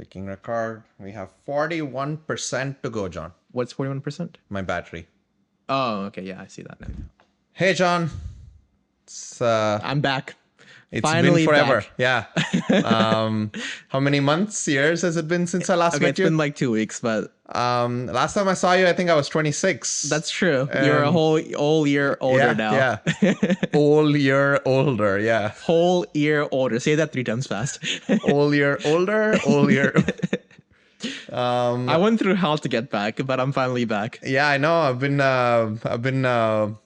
Clicking record. We have 41% to go, John. What's 41%? My battery. Oh, okay. Yeah, I see that now. Hey, John. I'm back. It's Finally been forever. back. Yeah. How many months, years has it been since I last Okay, met it's you? been like 2 weeks, but Last time I saw you, I think I was 26. that's true. You're a whole year older now. Yeah. Whole year older. Yeah. Whole year older. Say that 3 times fast. Whole year older. Whole year. I went through hell to get back, but I'm finally back. Yeah, I know. I've been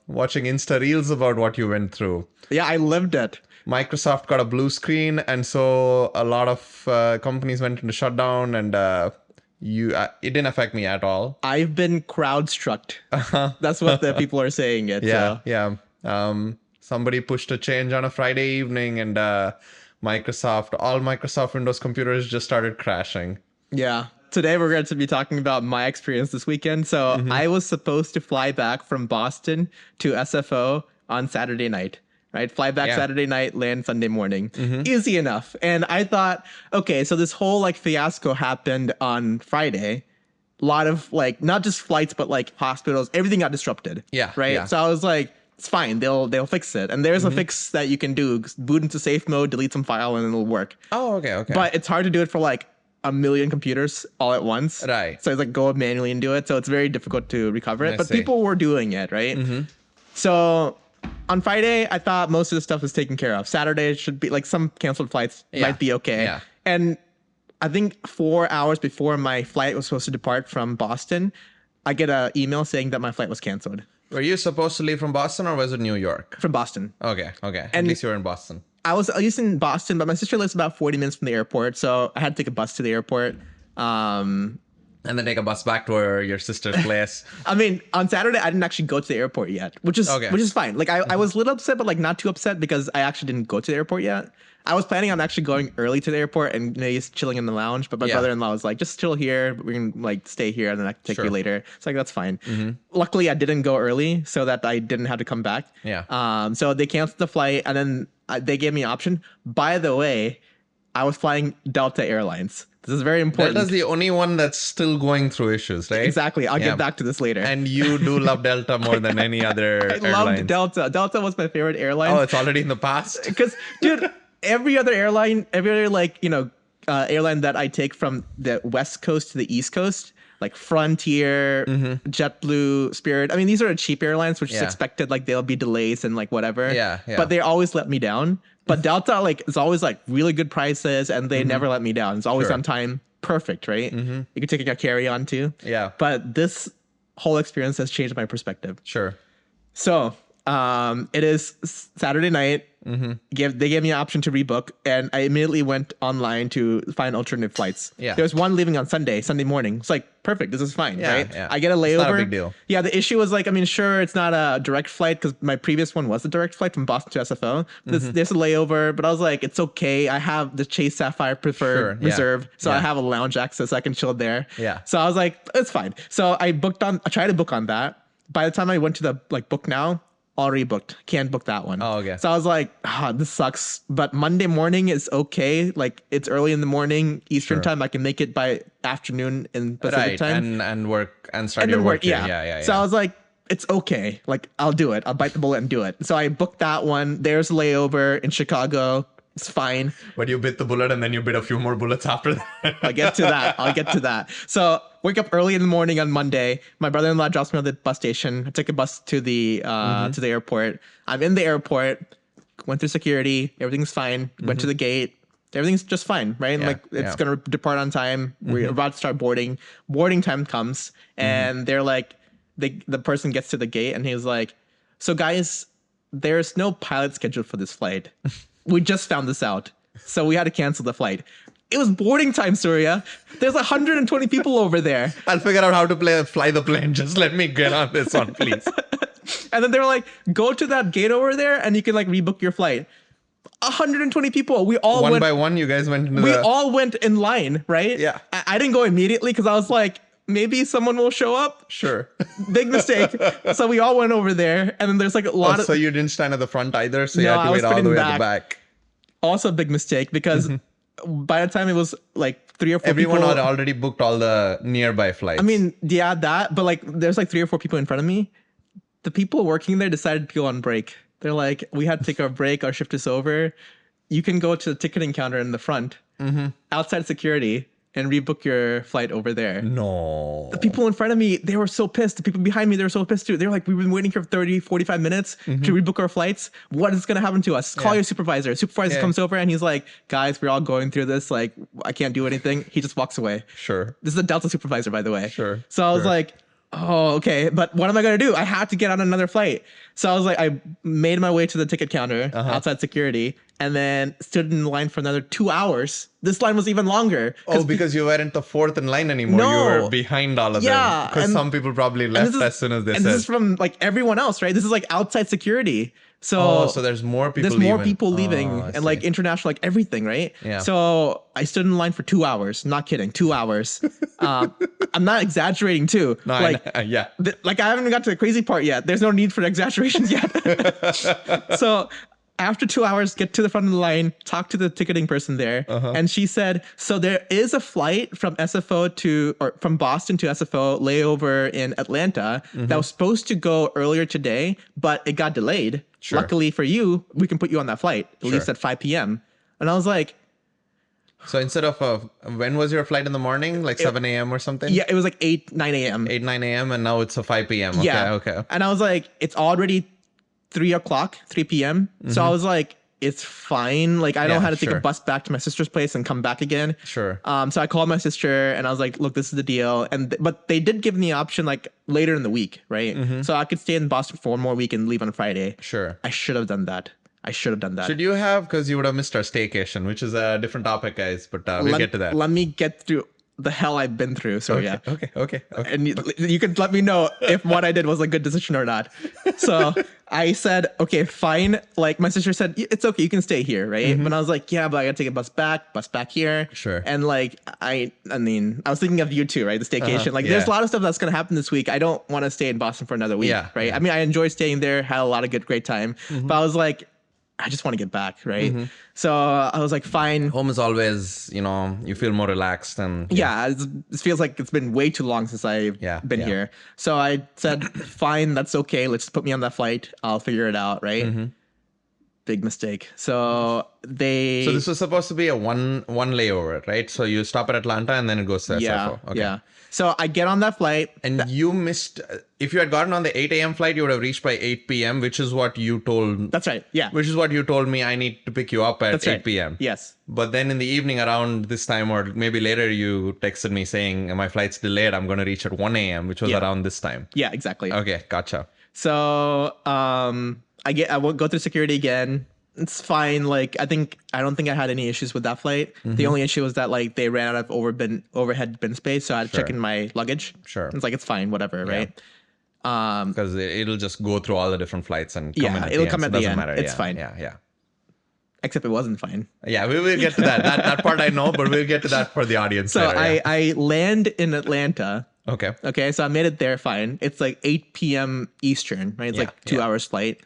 watching Insta reels about what you went through. Yeah, I lived it. Microsoft got a blue screen, and so a lot of companies went into shutdown, and it didn't affect me at all. I've been CrowdStruck. That's what the people are saying. It. Yeah, So. yeah. Somebody pushed a change on a Friday evening, and all Microsoft Windows computers just started crashing. Yeah. Today we're going to be talking about my experience this weekend. So I was supposed to fly back from Boston to SFO on Saturday night. Right? Fly back Saturday night, land Sunday morning. Easy enough. And I thought, okay, so this whole like fiasco happened on Friday. A lot of like, not just flights, but like hospitals, everything got disrupted. Yeah. Right. Yeah. So I was like, it's fine. They'll fix it. And there's a fix that you can do. Boot into safe mode, delete some file, and it'll work. Oh, okay. But it's hard to do it for like a million computers all at once. Right. So it's like go manually and do it. So it's very difficult to recover it. I But see. people were doing it, right? So on Friday, I thought most of the stuff was taken care of. Saturday should be like some canceled flights might be okay. Yeah. And I think 4 hours before my flight was supposed to depart from Boston, I get an email saying that my flight was canceled Were you supposed to leave from Boston, or was it New York? from Boston. Okay. At And- least you were in Boston. I was at least in Boston, but my sister lives about 40 minutes from the airport. So I had to take a bus to the airport. And then take a bus back to your sister's place. I mean, on Saturday, I didn't actually go to the airport yet, which is fine. Like, I was a little upset, but like not too upset because I actually didn't go to the airport yet. I was planning on actually going early to the airport and maybe just chilling in the lounge, but my brother-in-law was like, just chill here. We can like stay here and then I can take you later. It's like, that's fine. Luckily, I didn't go early so that I didn't have to come back. Yeah. So they canceled the flight and then they gave me an option. By the way, I was flying Delta Airlines. This is very important. Delta's the only one that's still going through issues, right? Exactly. I'll get back to this later. And you do love Delta more than any other I airline. loved Delta. Delta was my favorite airline. Oh, it's already in the past? Because, dude, every other airline airline that I take from the West Coast to the East Coast, like Frontier, JetBlue, Spirit. I mean, these are cheap airlines, which is expected. Like there'll be delays and like whatever. Yeah. But they always let me down. But Delta, like, is always like really good prices, and they never let me down. It's always on time, perfect, right? You can take a carry-on too. Yeah. But this whole experience has changed my perspective. Sure. So it is Saturday night. They gave me an option to rebook, and I immediately went online to find alternative flights. Yeah. There's one leaving on Sunday morning. It's like, perfect. This is fine, right? Yeah. I get a layover. It's not a big deal. Yeah, the issue was like, I mean, sure, it's not a direct flight because my previous one was a direct flight from Boston to SFO. There's a layover, but I was like, it's okay. I have the Chase Sapphire Preferred Reserve, so I have a lounge access. I can chill there. Yeah. So I was like, it's fine. So I tried to book on that. By the time I went to the like book now, already booked. Can't book that one. Oh, okay. So I was like, this sucks. But Monday morning is okay. Like it's early in the morning, Eastern time. I can make it by afternoon in Pacific time. And work and start And your then work. Yeah. So I was like, it's okay. Like I'll do it. I'll bite the bullet and do it. So I booked that one. There's a layover in Chicago. It's fine. But you bit the bullet and then you bit a few more bullets after that. I'll get to that. So wake up early in the morning on Monday. My brother-in-law drops me at the bus station. I take a bus to the airport. I'm in the airport. Went through security. Everything's fine. Went to the gate. Everything's just fine, right? Yeah, Like it's gonna depart on time. We're about to start boarding. Boarding time comes, and they're like, the person gets to the gate, and he's like, "So guys, there's no pilot scheduled for this flight. We just found this out, so we had to cancel the flight." It was boarding time, Soorya. There's 120 people over there. I'll figure out how to fly the plane. Just let me get on this one, please. And then they were like, go to that gate over there and you can like rebook your flight. 120 people. We all One by one, you guys went into we all went in line, right? Yeah. I didn't go immediately because I was like, maybe someone will show up. Sure. Big mistake. So we all went over there, and then there's like a lot of. So you didn't stand at the front either, so you No, had to I was wait all the way sitting at the back. Also a big mistake because by the time it was like 3 or 4 Everyone people. had already booked all the nearby flights. I mean, yeah, that, but like there's like 3 or 4 people in front of me. The people working there decided to go on break. They're like, we had to take our break. Our shift is over. You can go to the ticketing counter in the front, outside security, and rebook your flight over there. no. The people in front of me, they were so pissed. The people behind me, they were so pissed too. They were like, we've been waiting here for 30, 45 minutes to rebook our flights. What is going to happen to us? Call your supervisor. Supervisor comes over and he's like, guys, we're all going through this. Like, I can't do anything. He just walks away. Sure. This is a Delta supervisor, by the way. Sure. So I was like, oh, okay. But what am I going to do? I had to get on another flight. So I was like, I made my way to the ticket counter outside security and then stood in line for another 2 hours. This line was even longer. Oh, because you weren't the fourth in line anymore. No. You were behind all of them. Because some people probably left as soon as they and said. this is from like everyone else, right? This is like outside security. So, so there's more people there's more leaving. people leaving I and like see. international, like everything, right? Yeah. So I stood in line for 2 hours. Not kidding, 2 hours. I'm not exaggerating too. No, like, yeah. like I haven't even got to the crazy part yet. There's no need for exaggerations yet. So after 2 hours, get to the front of the line, talk to the ticketing person there. And she said, so there is a flight from from Boston to SFO layover in Atlanta that was supposed to go earlier today, but it got delayed. Sure. Luckily for you, we can put you on that flight, at least at 5 p.m. And I was like, So instead of, when was your flight in the morning? Like 7 a.m. or something? yeah, it was like 8, 9 a.m. 8, 9 a.m. and now it's a 5 p.m. Okay, Yeah. okay. And I was like, it's already 3 p.m. So I was like, it's fine. Like, I don't Yeah, have to take sure. a bus back to my sister's place and come back again. Sure. So I called my sister and I was like, look, this is the deal. But they did give me the option like later in the week, right? So I could stay in Boston for one more week and leave on Friday. Sure. I should have done that. Should you have? Because you would have missed our staycation, which is a different topic, guys. But we'll get to that. Let me get through the hell I've been through. So yeah. Okay. And you can let me know if what I did was a good decision or not. So I said, okay, fine. Like my sister said, it's okay, you can stay here, right? But I was like, yeah, but I gotta take a bus back here. Sure. And like, I mean, I was thinking of you too, right? The staycation. Like, there's a lot of stuff that's gonna happen this week. I don't want to stay in Boston for another week, right? I mean, I enjoyed staying there, had a lot of great time, but I was like, I just want to get back, right? So I was like, fine. Home is always, you feel more relaxed and It feels like it's been way too long since I've been here. So I said, fine, that's okay. Let's put me on that flight. I'll figure it out, right? Big mistake. So So this was supposed to be a one layover, right? So you stop at Atlanta and then it goes to SFO. Okay. Yeah. So I get on that flight. And you missed, if you had gotten on the 8 a.m. flight, you would have reached by 8 p.m., which is what you told. That's right. Yeah. Which is what you told me I need to pick you up at That's 8 right. p.m. Yes. But then in the evening around this time, or maybe later, you texted me saying, my flight's delayed. I'm going to reach at 1 a.m., which was around this time. Yeah, exactly. Okay, gotcha. So I won't go through security again. It's fine. Like, I don't think I had any issues with that flight. The only issue was that like they ran out of overhead bin space, so I had to check in my luggage. Sure. It's like, it's fine, whatever, right? Because it'll just go through all the different flights and come in at it'll the come end. at So the it doesn't end. matter. It's fine. Yeah. Except it wasn't fine. Yeah, we will get to that. That part I know, but we'll get to that for the audience. So later, I land in Atlanta. Okay. Okay, so I made it there fine. It's like 8 p.m. Eastern, right? It's like 2 hours flight.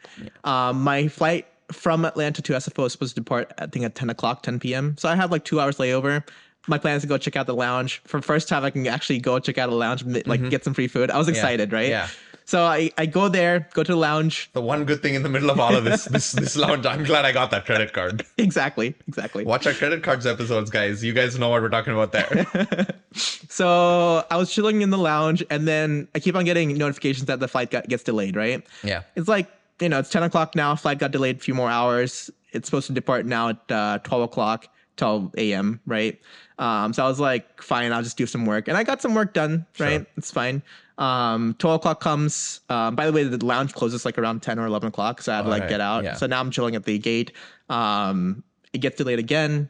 My flight from Atlanta to SFO is supposed to depart, I think, at 10 p.m. So I have like 2 hours layover. My plan is to go check out the lounge. For the first time, I can actually go check out a lounge, like get some free food. I was excited, right? Yeah. So I go there, go to the lounge. The one good thing in the middle of all of this lounge, I'm glad I got that credit card. Exactly. Watch our credit cards episodes, guys. You guys know what we're talking about there. So I was chilling in the lounge, and then I keep on getting notifications that the flight gets delayed, right? Yeah. It's like, it's 10 o'clock now. Flight got delayed a few more hours. It's supposed to depart now at 12 a.m., right? So I was like, fine, I'll just do some work. And I got some work done, right? Sure. It's fine. 12 o'clock comes. By the way, the lounge closes like around 10 or 11 o'clock. So I had to get out. Yeah. So now I'm chilling at the gate. It gets delayed again.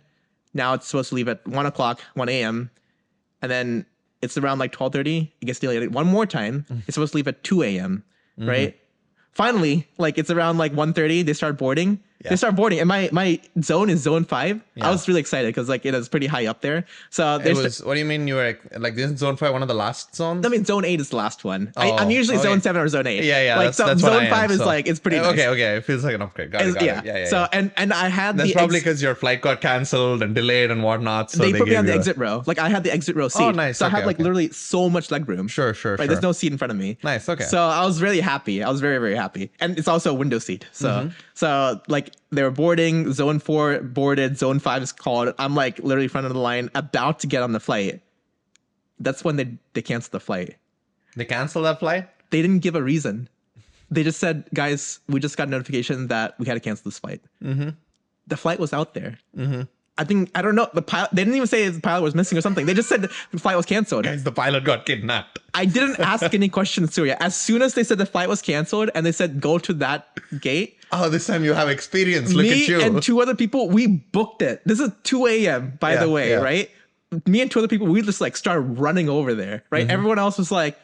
Now it's supposed to leave at 1 o'clock, 1 a.m. And then it's around like 12:30. It gets delayed one more time. It's supposed to leave at 2 a.m., right? Finally, like it's around like 1:30, they start boarding. They start boarding, and my zone is zone 5. Yeah. I was really excited because like it is pretty high up there. So It was. What do you mean you were like this is zone 5, one of the last zones? I mean, zone 8 is the last one. Oh, I'm usually okay. zone 7 or zone 8. Yeah, Like that's zone what I 5 am, is so. like it's pretty nice. Okay. It feels like an upgrade. Got it. Yeah. So and I had That's the probably because your flight got canceled and delayed and whatnot. So they put me on the gave you exit row. Like I had the exit row seat. Oh, nice. So I Okay, had like literally so much leg room. Sure. Right, there's no seat in front of me. Nice. Okay. So I was really happy. I was very, very happy. And it's also a window seat. So so like they were boarding, zone 4 boarded, zone 5 is called. I'm like literally front of the line, about to get on the flight. That's when they canceled the flight. They canceled that flight? They didn't give a reason. They just said, guys, we just got a notification that we had to cancel this flight. The flight was out there. I don't know. The pilot, they didn't even say the pilot was missing or something. They just said the flight was canceled. Guys, the pilot got kidnapped. I didn't ask any questions, Soorya. As soon as they said the flight was canceled and they said go to that gate. Oh, this time you have experience. Look at you. Me and 2 other people, we booked it. This is 2 a.m. by the way, right? Me and 2 other people, we just like started running over there, right? Everyone else was like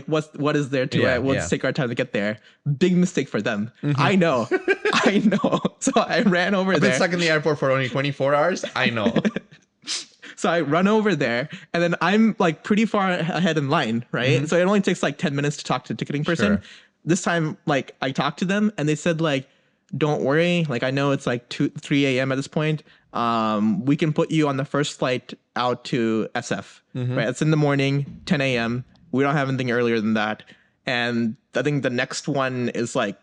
what is there to it? We'll just take our time to get there. Big mistake for them. I know. I know. So I ran over I've there. been stuck in the airport for only 24 hours. I know. So I run over there, and then I'm like pretty far ahead in line, right? So it only takes like 10 minutes to talk to the ticketing person. Sure. This time, like I talked to them, and they said like, don't worry. Like I know it's like 3 a.m. at this point. We can put you on the first flight out to SF, right? It's in the morning, 10 a.m. We don't have anything earlier than that. And I think the next one is like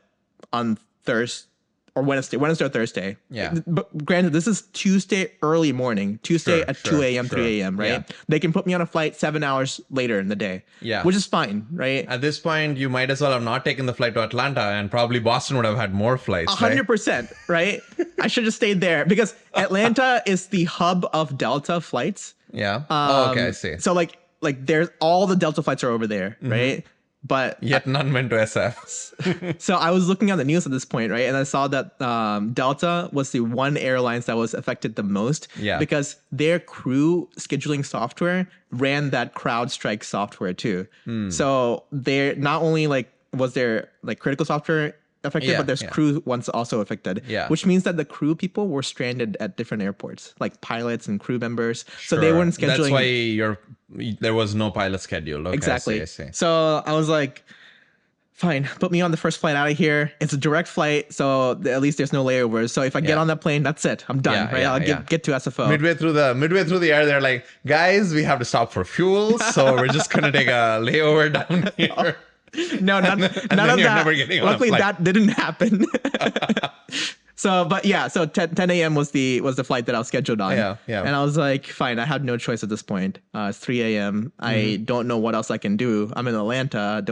on Thursday or Wednesday or Thursday. Yeah. But granted, this is Tuesday early morning, Tuesday at 2 a.m., 3 a.m., right? Yeah. They can put me on a flight 7 hours later in the day. Yeah. Which is fine, right? At this point, you might as well have not taken the flight to Atlanta, and probably Boston would have had more flights. 100%, right? I should have stayed there because Atlanta is the hub of Delta flights. Yeah. Okay, I see. So like there's all the Delta flights are over there, right? But Yet none went to SF. so I was looking at the news at this point, right? And I saw that Delta was the one airlines that was affected the most because their crew scheduling software ran that CrowdStrike software too. So they're not only like was their like critical software affected, but there's crew ones also affected. Which means that the crew people were stranded at different airports, like pilots and crew members. So they weren't scheduling. That's why there was no pilot schedule. Okay, exactly. I see. So I was like, fine, put me on the first flight out of here. It's a direct flight, so at least there's no layovers. So if I get on that plane, that's it. I'm done. Right? I'll get to SFO. Midway through the air, they're like, guys, we have to stop for fuel, so we're just gonna take a layover down here. No, none of that. Luckily, that didn't happen. So, but yeah, so 10 a.m. was the flight that I was scheduled on. Yeah. And I was like, fine, I had no choice at this point. It's 3 a.m. I don't know what else I can do. I'm in Atlanta.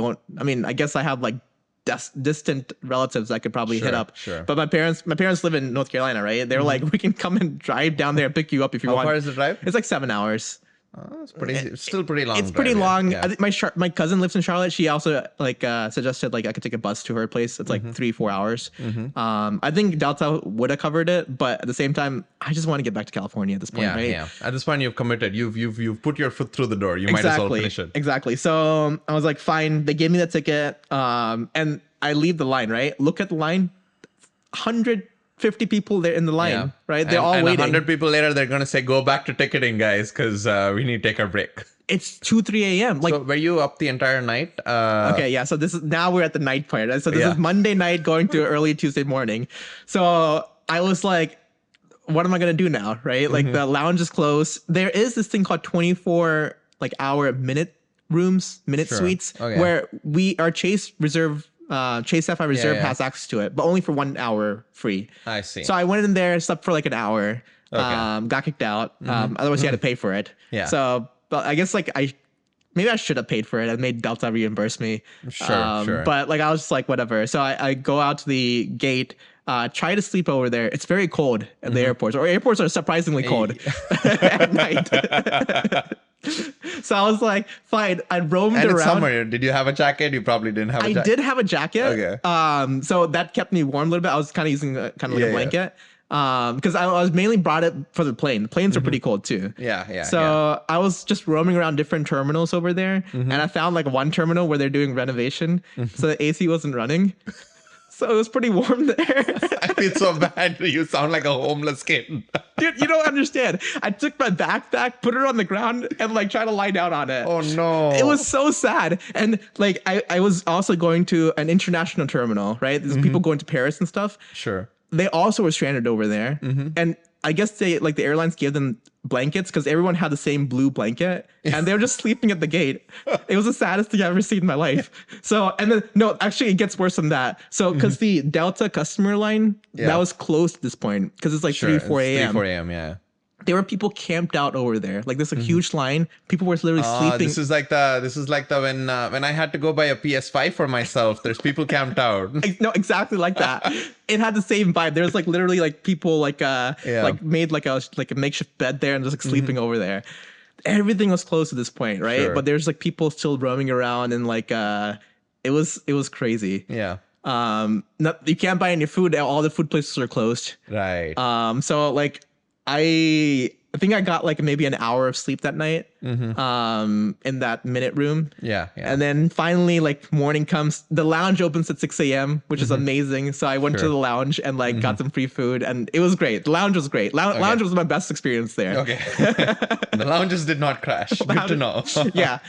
I guess I have like distant relatives I could probably hit up. Sure. But my parents live in North Carolina, right? They're like, we can come and drive down there and pick you up if you want. How far is the drive? It's like 7 hours. It's still pretty long. It's pretty long. I think my cousin lives in Charlotte. She also suggested like I could take a bus to her place. It's like 3-4 hours. I think Delta would have covered it, but at the same time, I just want to get back to California at this point, right? Yeah. At this point, you've committed. You've put your foot through the door. You might as well finish it. Exactly. So I was like, fine. They gave me the ticket, and I leave the line. Right. Look at the line. 150 people there in the line, right? They're all waiting. 100 people later, they're going to say, go back to ticketing, guys, because we need to take a break. It's 2-3 a.m. Like, so were you up the entire night? Okay, yeah. So now we're at the night part. So this is Monday night going to early Tuesday morning. So I was like, what am I going to do now, right? Like the lounge is closed. There is this thing called 24 like hour minute suites where our Chase Sapphire Reserve has access to it, but only for 1 hour free. I see. So I went in there, slept for like an hour, got kicked out. Otherwise you had to pay for it. Yeah. So, but I guess like maybe I should have paid for it. I made Delta reimburse me. Sure. But like I was just like, whatever. So I go out to the gate, try to sleep over there. It's very cold at the airports, or airports are surprisingly cold at night. So I was like, fine. I roamed around. It's summer. Did you have a jacket? You probably didn't have a jacket. I did have a jacket. Okay. So that kept me warm a little bit. I was kind of using a blanket. Because I was mainly brought it for the plane. The planes are pretty cold too. So I was just roaming around different terminals over there, and I found like one terminal where they're doing renovation, so the AC wasn't running. So it was pretty warm there. I feel so bad. You sound like a homeless kid. Dude, you don't understand. I took my backpack, put it on the ground, and like try to lie down on it. Oh no. It was so sad. And like I was also going to an international terminal, right? There's people going to Paris and stuff. Sure. They also were stranded over there. And I guess they like the airlines gave them blankets because everyone had the same blue blanket and they were just sleeping at the gate. It was the saddest thing I've ever seen in my life. So, and then no, actually it gets worse than that. So, because the Delta customer line, that was closed at this point because it's like 3, 4 a.m. 3, 4 a.m. Yeah. There were people camped out over there. Like there's a huge line. People were literally sleeping. This is like the when I had to go buy a PS5 for myself. There's people camped out. No, exactly like that. It had the same vibe. There's like literally like people like made like a makeshift bed there and just like sleeping over there. Everything was closed at this point, right? Sure. But there's like people still roaming around and like it was crazy. Yeah. You can't buy any food. All the food places are closed. Right. So like I think I got like maybe an hour of sleep that night in that minute room. Yeah. And then finally like morning comes, the lounge opens at 6 a.m., which is amazing. So I went to the lounge and like got some free food and it was great. The lounge was great. Lounge was my best experience there. Okay. The lounges did not crash. Good to know. Yeah.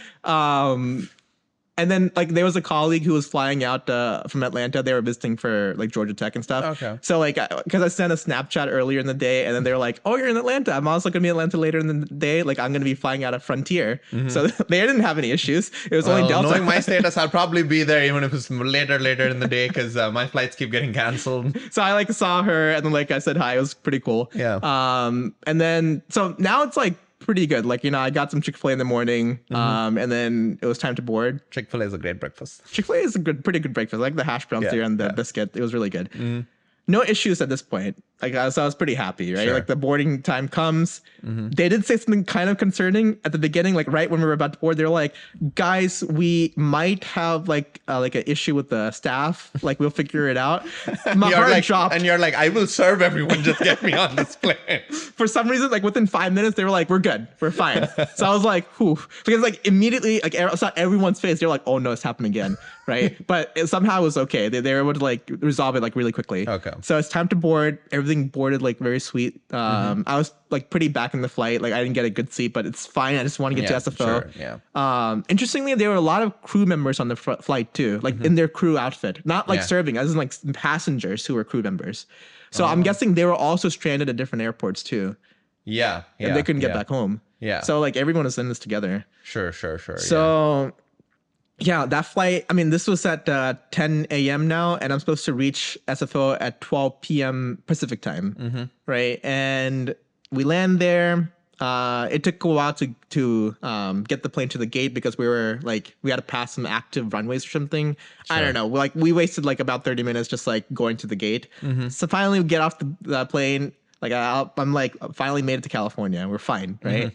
And then like there was a colleague who was flying out from Atlanta. They were visiting for like Georgia Tech and stuff. Okay. So like because I sent a Snapchat earlier in the day, and then they were like, "Oh, you're in Atlanta. I'm also gonna be in Atlanta later in the day. Like I'm gonna be flying out of Frontier." So they didn't have any issues. It was only Delta. Knowing my status, I'll probably be there even if it's later in the day because my flights keep getting canceled. So I like saw her and then like I said hi. It was pretty cool. Yeah. And then so now it's like pretty good. Like, you know, I got some Chick-fil-A in the morning, and then it was time to board. Chick-fil-A is a great breakfast. Chick-fil-A is a pretty good breakfast. I like the hash browns here and the biscuit. It was really good. No issues at this point. Like, so I was pretty happy, right? Sure. Like the boarding time comes. They did say something kind of concerning at the beginning, like right when we were about to board. They were like, "Guys, we might have like an issue with the staff. Like, we'll figure it out." My heart dropped. And you're like, "I will serve everyone. Just get me on this plane." For some reason, like within 5 minutes, they were like, "We're good. We're fine." So I was like, "Whew," because like immediately, like I saw everyone's face. They're like, "Oh no, it's happening again," right? But somehow it was okay. They were able to like resolve it like really quickly. Okay. So it's time to board. Everything boarded like very sweet. I was like pretty back in the flight. Like I didn't get a good seat, but it's fine. I just want to get to SFO. Sure, yeah. Interestingly, there were a lot of crew members on the flight too, like in their crew outfit, not like serving, as in like passengers who were crew members. So I'm guessing they were also stranded at different airports too. Yeah. And they couldn't get back home. Yeah. So like everyone was in this together. Sure. So yeah, that flight, I mean, this was at 10 a.m. now, and I'm supposed to reach SFO at 12 p.m. Pacific time, right? And we land there. It took a while to get the plane to the gate because we had to pass some active runways or something. Sure. I don't know. Like we wasted like about 30 minutes just like going to the gate. So finally we get off the plane. Like I'm like finally made it to California. We're fine, right?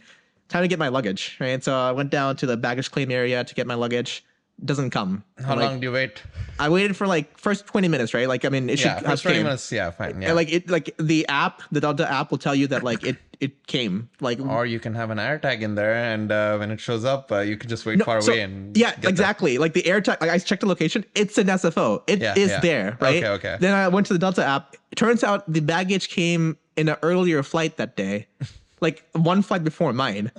Time to get my luggage, right? So I went down to the baggage claim area to get my luggage. Doesn't come. How long do you wait? I waited for like first 20 minutes, right? Like I mean, it should have first 20 minutes. Yeah, fine. Yeah. And like the Delta app will tell you that like it came. Like, or you can have an air tag in there, and when it shows up, you can just wait far away and exactly. Like the air tag. Like I checked the location. It's an SFO. It is there, right? Okay. Then I went to the Delta app. It turns out the baggage came in an earlier flight that day. Like one flight before mine.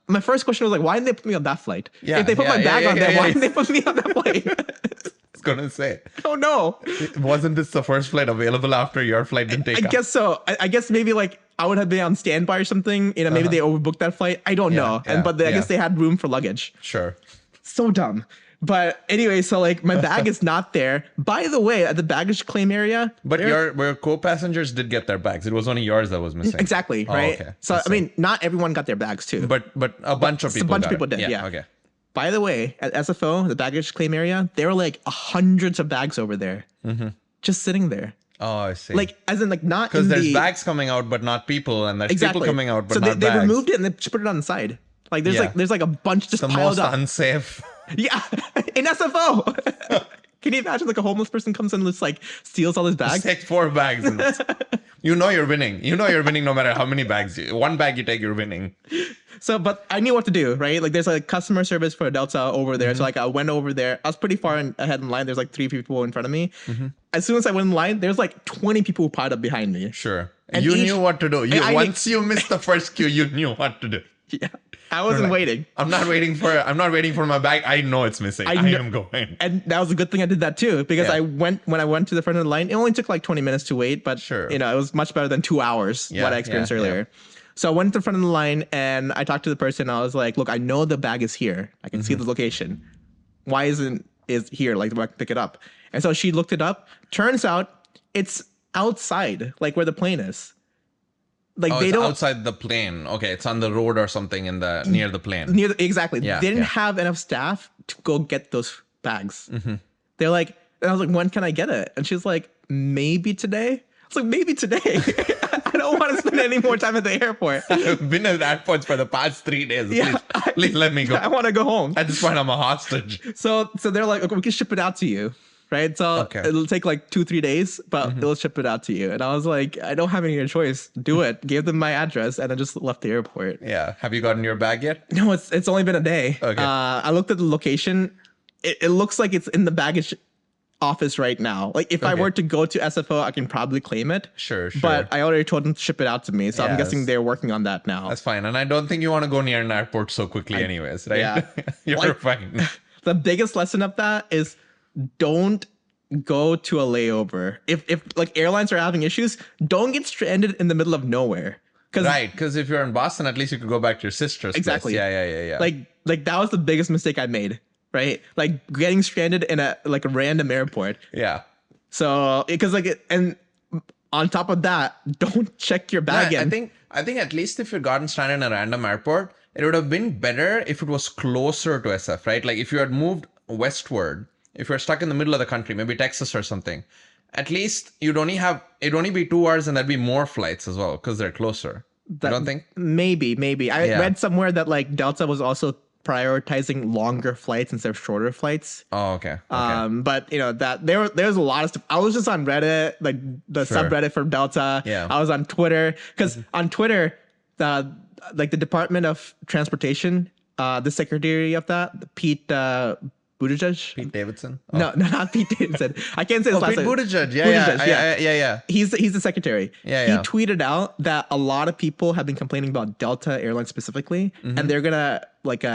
My first question was like, why didn't they put me on that flight? If they put my bag on there, why didn't they put me on that flight? I was gonna say. Oh no! Wasn't this the first flight available after your flight didn't take off? I guess so. I guess maybe like I would have been on standby or something. You know, maybe they overbooked that flight. I don't know. But I guess they had room for luggage. Sure. So dumb. But anyway, so like my bag is not there. By the way, at the baggage claim area. But your co-passengers did get their bags. It was only yours that was missing. Exactly, right? Okay. So I mean, not everyone got their bags too. But a bunch of people did, yeah. Okay. By the way, at SFO, the baggage claim area, there were like hundreds of bags over there. Just sitting there. Oh, I see. Like, as in like not because there's bags coming out, but not people, and there's people coming out, but not bags. So they removed it and they just put it on the side. Like there's like a bunch just piled up. The most unsafe. Yeah, in SFO. Can you imagine like a homeless person comes in and just like steals all his bags? Take 4 bags. You know you're winning. You know you're winning no matter how many bags. One bag you take, you're winning. So, but I knew what to do, right? Like there's like customer service for Delta over there. So like I went over there. I was pretty far ahead in line. There's like 3 people in front of me. As soon as I went in line, there's like 20 people who piled up behind me. Sure. And you knew what to do. Once you missed the first queue, you knew what to do. Yeah. I wasn't waiting. I'm not waiting for my bag. I know it's missing. I am going. And that was a good thing I did that too, because when I went to the front of the line, it only took like 20 minutes to wait, but it was much better than 2 hours, what I experienced earlier. Yeah. So I went to the front of the line and I talked to the person. I was like, look, I know the bag is here. I can see the location. Why isn't it here? Like, do I pick it up? And so she looked it up. Turns out it's outside, like where the plane is. Like they don't outside the plane. Okay, it's on the road or something near the plane. Exactly. They didn't have enough staff to go get those bags. They're like, and I was like, when can I get it? And she's like, maybe today. I was like, maybe today. I don't want to spend any more time at the airport. I've been at airports for the past 3 days. Please let me go. I want to go home. At this point, I'm a hostage. So they're like, okay, we can ship it out to you. Right. So it'll take like 2-3 days, but they'll ship it out to you. And I was like, I don't have any other choice. Do it. Gave them my address and I just left the airport. Yeah. Have you gotten your bag yet? No, it's only been a day. Okay. I looked at the location. It looks like it's in the baggage office right now. Like if I were to go to SFO, I can probably claim it. Sure. But I already told them to ship it out to me. So I'm guessing they're working on that now. That's fine. And I don't think you want to go near an airport so quickly anyways, right? Yeah. You're fine. The biggest lesson of that is don't go to a layover. If like airlines are having issues, don't get stranded in the middle of nowhere. Right, because if you're in Boston, at least you could go back to your sister's exactly. place. Yeah. Like that was the biggest mistake I made. Right, like getting stranded in a random airport. Yeah. So because and on top of that, don't check your bag in. I think at least if you gotten stranded in a random airport, it would have been better if it was closer to SF. Right, like if you had moved westward. If you're stuck in the middle of the country, maybe Texas or something, at least it'd only be 2 hours and there'd be more flights as well because they're closer. You don't think? Maybe. I read somewhere that like Delta was also prioritizing longer flights instead of shorter flights. Oh, okay. But that there's a lot of stuff. I was just on Reddit, like the subreddit for Delta. Yeah. I was on Twitter because on Twitter, like the Department of Transportation, the secretary of that, Pete Davidson? Oh. No, not Pete Davidson. I can't say his last name. name. Buttigieg. Yeah. He's the secretary. Yeah. He tweeted out that a lot of people have been complaining about Delta Airlines specifically, and they're gonna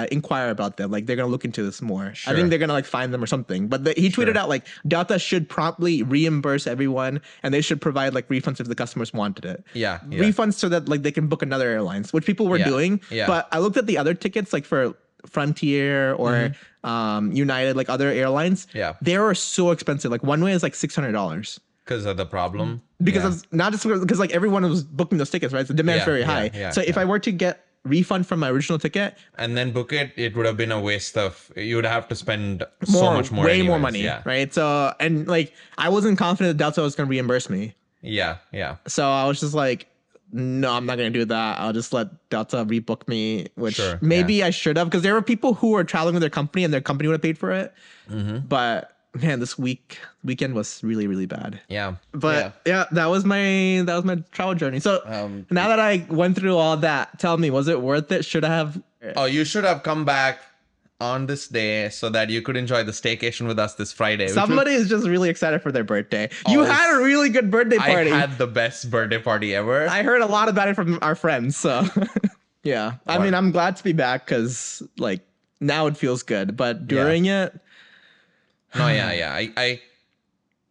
inquire about them. Like they're gonna look into this more. Sure. I think they're gonna find them or something. But he tweeted out like Delta should promptly reimburse everyone, and they should provide refunds if the customers wanted it. Yeah. Refunds so that they can book another airlines, which people were doing. Yeah. But I looked at the other tickets for Frontier or United, other airlines. Yeah, they are so expensive. One way is $600 because of the problem. Because of not just because everyone was booking those tickets, right? So demand's very high. So if I were to get refund from my original ticket and then book it would have been a waste of. You would have to spend so much more, way more money, right? So and I wasn't confident that Delta was going to reimburse me. Yeah. So I was just like, no, I'm not going to do that. I'll just let Delta rebook me, which maybe I should have, because there were people who were traveling with their company and their company would have paid for it. But man, this weekend was really, really bad. Yeah. But that was my travel journey. So now that I went through all that, tell me, was it worth it? Should I have? Oh, you should have come back on this day so that you could enjoy the staycation with us this Friday. Somebody is just really excited for their birthday. You had a really good birthday party. I had the best birthday party ever. I heard a lot about it from our friends. So yeah, I mean, I'm glad to be back because now it feels good. But during it, no, yeah. I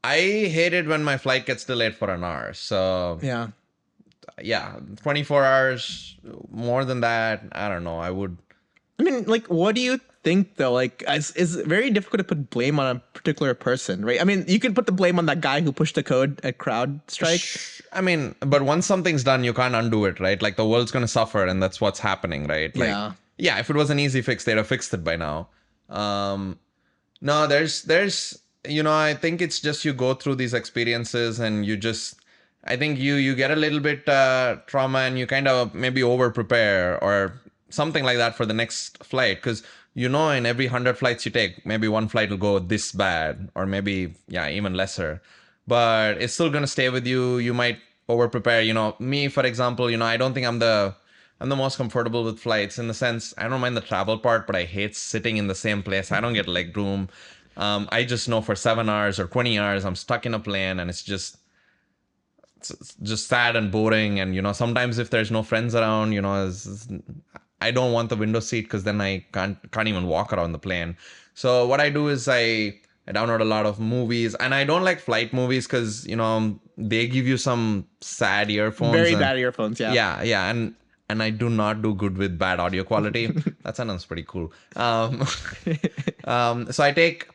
hate it when my flight gets delayed for an hour. So yeah, 24 hours, more than that, I don't know. I mean, what do you think though? It's very difficult to put blame on a particular person, right? I mean, you can put the blame on that guy who pushed the code at CrowdStrike. I mean, but once something's done, you can't undo it, right? The world's gonna suffer, and that's what's happening, right? Yeah. If it was an easy fix, they'd have fixed it by now. No, there's, I think it's just you go through these experiences, and I think you get a little bit trauma, and you kind of maybe over prepare or something like that for the next flight, because in every 100 flights you take, maybe one flight will go this bad, or maybe, yeah, even lesser. But it's still going to stay with you. You might over prepare. Me, for example, I don't think I'm the most comfortable with flights, in the sense I don't mind the travel part, but I hate sitting in the same place. I don't get leg room. I just know for 7 hours or 20 hours I'm stuck in a plane, and it's just sad and boring. And sometimes if there's no friends around, I don't want the window seat, because then I can't even walk around the plane. So what I do is I download a lot of movies, and I don't like flight movies because they give you some sad earphones. Very bad earphones, yeah. Yeah, and I do not do good with bad audio quality. That sounds pretty cool. So I take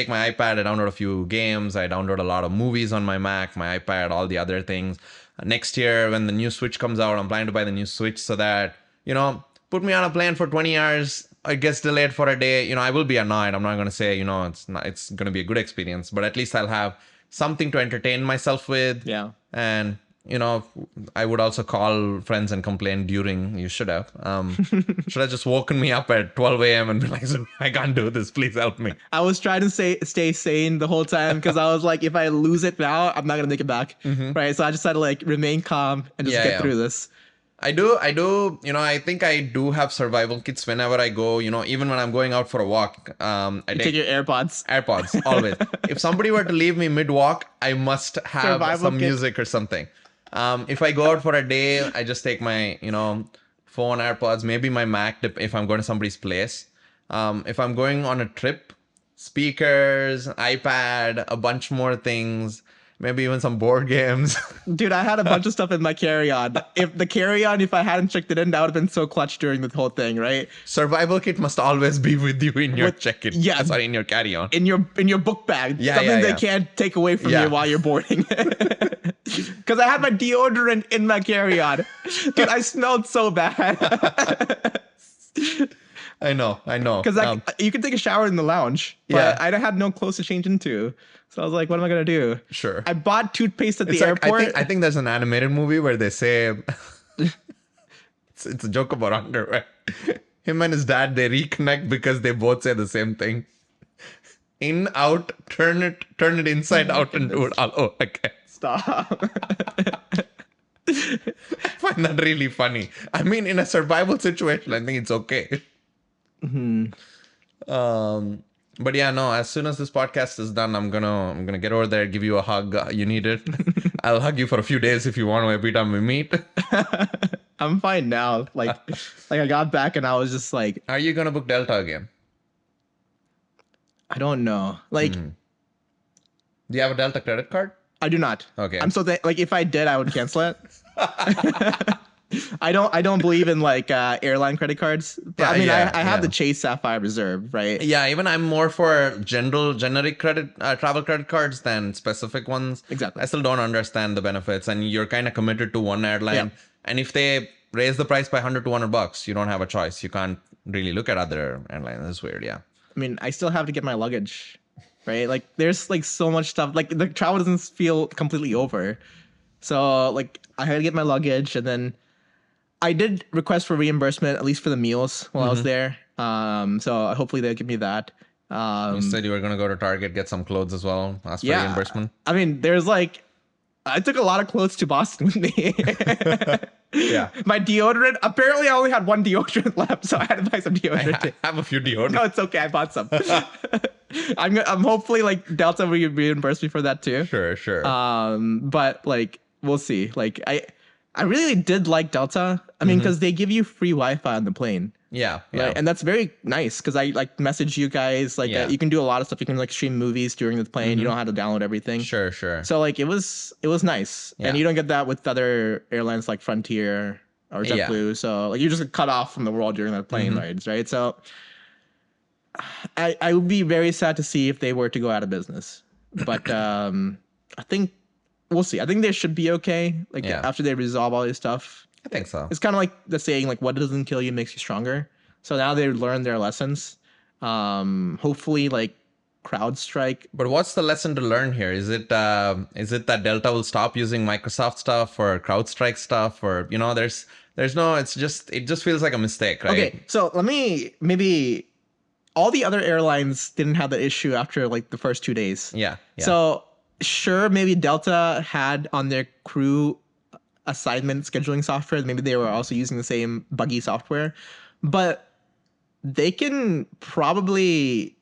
my iPad, I download a few games, I download a lot of movies on my Mac, my iPad, all the other things. Next year, when the new Switch comes out, I'm planning to buy the new Switch so that, put me on a plane for 20 hours, it gets delayed for a day. I will be annoyed. I'm not going to say, it's going to be a good experience, but at least I'll have something to entertain myself with. Yeah. And I would also call friends and complain during. You should have. Should have just woken me up at 12 a.m. and be like, I can't do this. Please help me. I was trying to stay sane the whole time, because I was like, if I lose it now, I'm not going to make it back. Right. So I just had to remain calm and just get through this. I do. I think I do have survival kits whenever I go, even when I'm going out for a walk. I take your AirPods. AirPods, always. If somebody were to leave me mid-walk, I must have survival some music or something. If I go out for a day, I just take my, phone, AirPods, maybe my Mac if I'm going to somebody's place. If I'm going on a trip, speakers, iPad, a bunch more things, maybe even some board games. Dude, I had a bunch of stuff in my carry-on. If I hadn't checked it in, that would have been so clutch during the whole thing, right? Survival kit must always be with you in your check-in. Yeah. Sorry, in your carry-on. In your book bag. Yeah, Something they yeah. can't take away from you while you're boarding. Because I had my deodorant in my carry-on. Dude, I smelled so bad. I know. Because you can take a shower in the lounge, but I had no clothes to change into. So I was like, what am I going to do? Sure. I bought toothpaste at the airport. I think there's an animated movie where they say, it's a joke about underwear. Him and his dad, they reconnect because they both say the same thing. In, out, turn it inside out and do it all over again. Stop. I find that really funny. I mean, in a survival situation, I think it's okay. But yeah, no, as soon as this podcast is done, I'm gonna get over there, give you a hug. You need it. I'll hug you for a few days if you want to every time we meet. I'm fine now. Like I got back and I was just like, are you gonna book Delta again? I don't know. Do you have a Delta credit card? I do not. Okay. I'm so if I did, I would cancel it. I don't believe in airline credit cards. But, I have the Chase Sapphire Reserve, right? Yeah, even I'm more for generic travel credit cards than specific ones. Exactly. I still don't understand the benefits, and you're kind of committed to one airline. Yeah. And if they raise the price by $100 to $200, you don't have a choice. You can't really look at other airlines. It's weird, yeah. I mean, I still have to get my luggage, right? There's so much stuff. The travel doesn't feel completely over. So I had to get my luggage, and then I did request for reimbursement, at least for the meals while I was there. So hopefully they'll give me that. You said you were going to go to Target, get some clothes as well, ask for reimbursement. I mean, there's I took a lot of clothes to Boston with me. Yeah. My deodorant, apparently I only had one deodorant left, so I had to buy some deodorant. I have a few deodorants. No, it's okay. I bought some. I'm hopefully Delta will reimburse me for that too. Sure. But we'll see. I really did like Delta. I mean, because they give you free Wi-Fi on the plane. Yeah. Right? And that's very nice because I message you guys. You can do a lot of stuff. You can stream movies during the plane. You don't have to download everything. Sure. So it was nice. Yeah. And you don't get that with other airlines like Frontier or JetBlue. So you're just cut off from the world during that plane rides, right? So I would be very sad to see if they were to go out of business. But I think we'll see. I think they should be okay. After they resolve all this stuff. I think so. It's kind of like the saying, what doesn't kill you makes you stronger. So now they've learned their lessons. Hopefully, CrowdStrike. But what's the lesson to learn here? Is it that Delta will stop using Microsoft stuff or CrowdStrike stuff, or there's no. It just feels like a mistake, right? Okay, so let me maybe all the other airlines didn't have the issue after like the first 2 days. Yeah. So sure, maybe Delta had on their crew assignment scheduling software. Maybe they were also using the same buggy software, but they can probably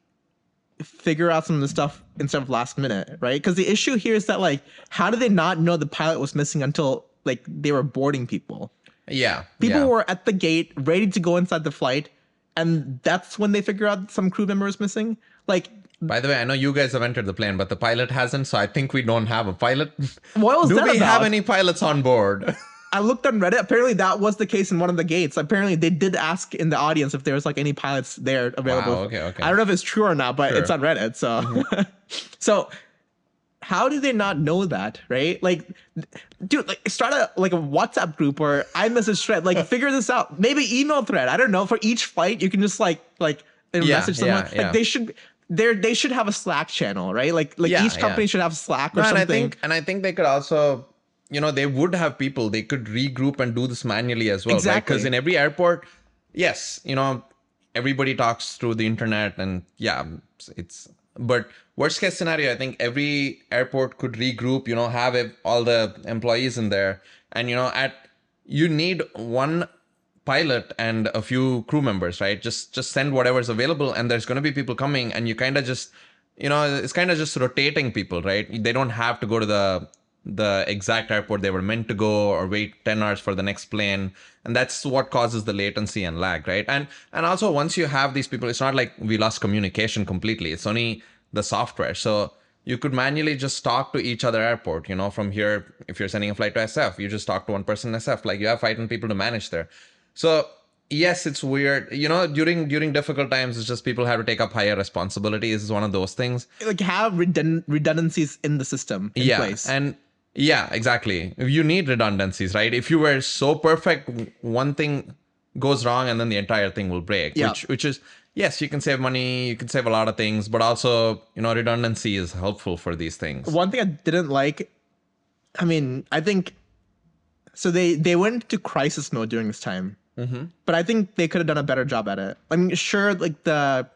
figure out some of the stuff instead of last minute, right? Because the issue here is that like, how did they not know the pilot was missing until like they were boarding people? Yeah. People were at the gate ready to go inside the flight, and that's when they figure out some crew member is missing. Like, by the way, I know you guys have entered the plane, but the pilot hasn't, so I think we don't have a pilot. What was Do that we about? have any pilots on board? I looked on Reddit. Apparently that was the case in one of the gates. Apparently they did ask in the audience if there was like any pilots there available. Wow, okay. I don't know if it's true or not, but Sure. it's on Reddit. So, so how do they not know that, right? Like, dude, like start a WhatsApp group or iMessage thread. Like, figure this out. Maybe email thread. I don't know. For each flight, you can just like message someone. Like they should have a Slack channel, right? Like each company should have Slack or something. And I think they could also, they would have people. They could regroup and do this manually as well, right? Because in every airport, yes, everybody talks through the internet, and but worst case scenario, I think every airport could regroup, have all the employees in there, and you need one pilot and a few crew members, right? Just send whatever's available, and there's going to be people coming, and you kind of just, it's kind of just rotating people, right? They don't have to go to the exact airport they were meant to go or wait 10 hours for the next plane. And that's what causes the latency and lag, right? And also, once you have these people, it's not like we lost communication completely. It's only the software. So you could manually just talk to each other airport, from here. If you're sending a flight to SF, you just talk to one person in SF. Like, you have 5 people to manage there. So yes, it's weird. During difficult times, it's just people have to take up higher responsibilities. This is one of those things. Like, have redundancies in the system in place. And yeah, exactly. You need redundancies, right? If you were so perfect, one thing goes wrong and then the entire thing will break. Yeah. Which is, yes, you can save money, you can save a lot of things, but also, redundancy is helpful for these things. One thing I didn't like, I think, so they went to crisis mode during this time. Mm-hmm. But I think they could have done a better job at it. Sure, like the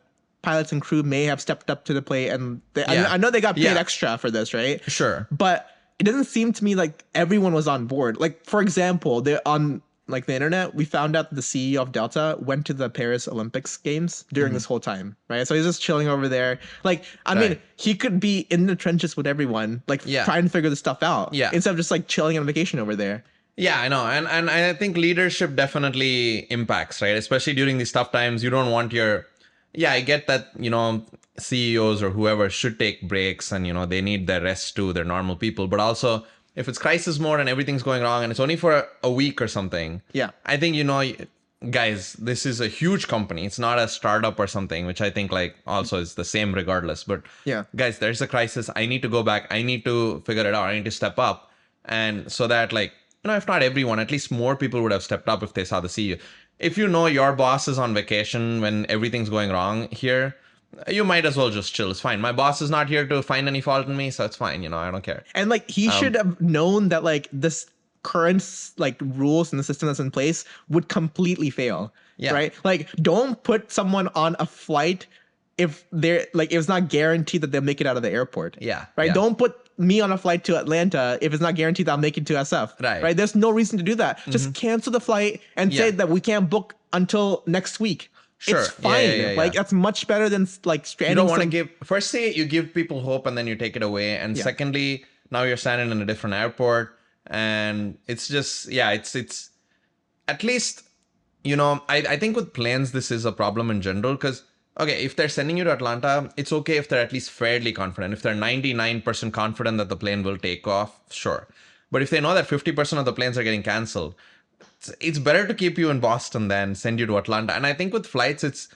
pilots and crew may have stepped up to the plate, and I know they got paid extra for this, right? Sure. But it doesn't seem to me like everyone was on board. Like, for example, they're on the internet, we found out that the CEO of Delta went to the Paris Olympics games during this whole time, right? So he's just chilling over there. Like, I mean, he could be in the trenches with everyone, trying to figure this stuff out, instead of just chilling on vacation over there. Yeah, I know. And I think leadership definitely impacts, right? Especially during these tough times. You don't want I get that, CEOs or whoever should take breaks, and, they need their rest too. They're normal people. But also, if it's crisis mode and everything's going wrong and it's only for a week or something. Yeah. I think, guys, this is a huge company. It's not a startup or something, which I think also is the same regardless. But guys, there's a crisis. I need to go back. I need to figure it out. I need to step up. And so that if not everyone, at least more people would have stepped up if they saw the CEO. If your boss is on vacation when everything's going wrong here, you might as well just chill. It's fine. My boss is not here to find any fault in me, so it's fine. I don't care. And he should have known that this current rules and the system that's in place would completely fail. Yeah. Right? Don't put someone on a flight if they're it's not guaranteed that they'll make it out of the airport. Yeah. Right? Yeah. Don't put me on a flight to Atlanta if it's not guaranteed that I'll make it to SF. Right? There's no reason to do that. Just cancel the flight and say that we can't book until next week. Sure. It's fine. Yeah. That's much better than stranding. You don't want to give. Firstly, you give people hope and then you take it away. And secondly, now you're standing in a different airport, and it's just it's at least I think with planes this is a problem in general, because if they're sending you to Atlanta, it's okay if they're at least fairly confident. If they're 99% confident that the plane will take off, sure. But if they know that 50% of the planes are getting canceled, it's better to keep you in Boston than send you to Atlanta. And I think with flights, it's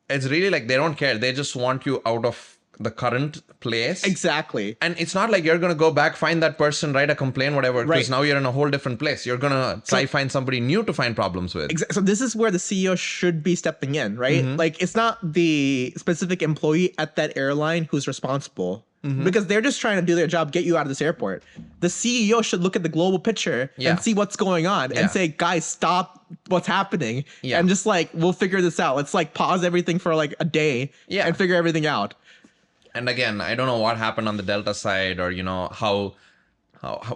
really they don't care. They just want you out of the current place. Exactly. And it's not like you're going to go back, find that person, write a complaint, whatever, because now you're in a whole different place. You're going to try find somebody new to find problems with. So this is where the CEO should be stepping in, right? It's not the specific employee at that airline who's responsible, because they're just trying to do their job, get you out of this airport. The CEO should look at the global picture and see what's going on and say, guys, stop what's happening. And just like, we'll figure this out. Let's like pause everything for like a day and figure everything out. And again, I don't know what happened on the Delta side, or, you know,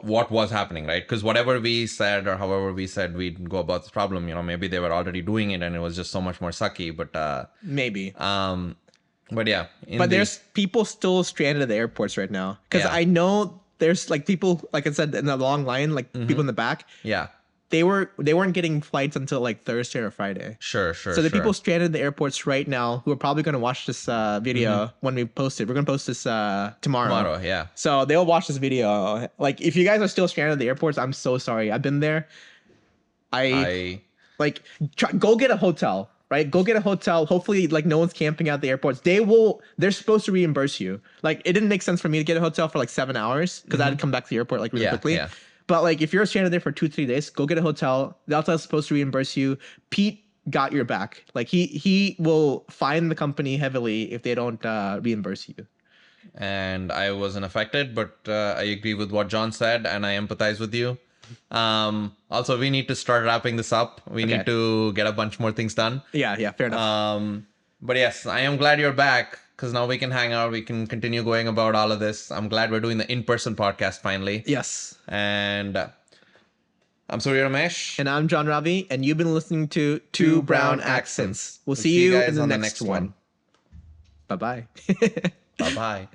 what was happening, right? Because whatever we said, or however we said we'd go about this problem, you know, maybe they were already doing it and it was just so much more sucky. But maybe. But yeah. But there's people still stranded at the airports right now. Because I know there's like people, like I said, in the long line, like people in the back. Yeah. They weren't getting flights until like Thursday or Friday. Sure. So the people stranded at the airports right now who are probably going to watch this video when we post it. We're going to post this tomorrow. Tomorrow, yeah. So they'll watch this video. Like, if you guys are still stranded at the airports, I'm so sorry. I've been there. Go get a hotel, right? Go get a hotel. Hopefully, like, no one's camping out the airports. They're supposed to reimburse you. Like, it didn't make sense for me to get a hotel for like 7 hours because I had to come back to the airport like really quickly. Yeah. But like, if you're stranded there for 2-3 days, go get a hotel. The hotel is supposed to reimburse you. Pete got your back. Like, he will fine the company heavily if they don't reimburse you. And I wasn't affected, but I agree with what John said, and I empathize with you. Also, we need to start wrapping this up. We need to get a bunch more things done. Yeah, fair enough. But yes, I am glad you're back, because now we can hang out. We can continue going about all of this. I'm glad we're doing the in-person podcast finally. Yes. And I'm Soorya Ramesh. And I'm John Ravi. And you've been listening to Two Brown Accents. We'll see you in the next one. Bye-bye. Bye-bye.